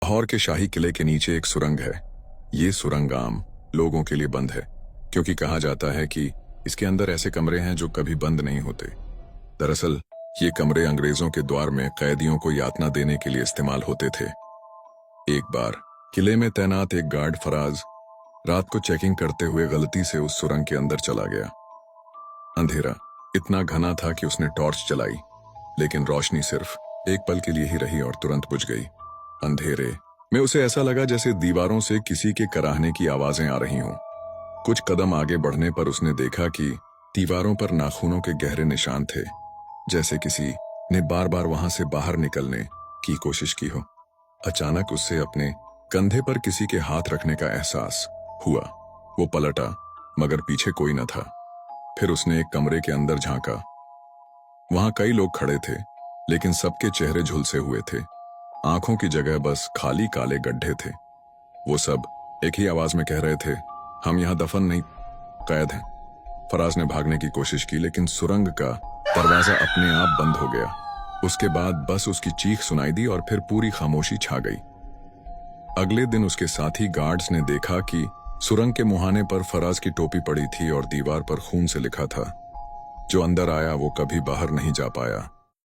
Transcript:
लाहौर के शाही किले के नीचे एक सुरंग है। ये सुरंग आम लोगों के लिए बंद है, क्योंकि कहा जाता है कि इसके अंदर ऐसे कमरे हैं जो कभी बंद नहीं होते। दरअसल ये कमरे अंग्रेजों के द्वार में कैदियों को यातना देने के लिए इस्तेमाल होते थे। एक बार किले में तैनात एक गार्ड फराज रात को चेकिंग करते हुए गलती से उस सुरंग के अंदर चला गया। अंधेरा इतना घना था कि उसने टॉर्च जलाई, लेकिन रोशनी सिर्फ एक पल के लिए ही रही और तुरंत बुझ गई। अंधेरे में उसे ऐसा लगा जैसे दीवारों से किसी के कराहने की आवाजें आ रही हों। कुछ कदम आगे बढ़ने पर उसने देखा कि दीवारों पर नाखूनों के गहरे निशान थे, जैसे किसी ने बार बार वहां से बाहर निकलने की कोशिश की हो। अचानक उससे अपने कंधे पर किसी के हाथ रखने का एहसास हुआ। वो पलटा, मगर पीछे कोई न था। फिर उसने एक कमरे के अंदर झांका। वहां कई लोग खड़े थे, लेकिन सबके चेहरे झुलसे हुए थे। आंखों की जगह बस खाली काले गड्ढे थे। वो सब एक ही आवाज में कह रहे थे, हम यहां दफन नहीं, कैद हैं। फराज ने भागने की कोशिश की, लेकिन सुरंग का दरवाजा अपने आप बंद हो गया। उसके बाद बस उसकी चीख सुनाई दी और फिर पूरी खामोशी छा गई। अगले दिन उसके साथी गार्ड्स ने देखा कि सुरंग के मुहाने पर फराज की टोपी पड़ी थी और दीवार पर खून से लिखा था, जो अंदर आया वो कभी बाहर नहीं जा पाया।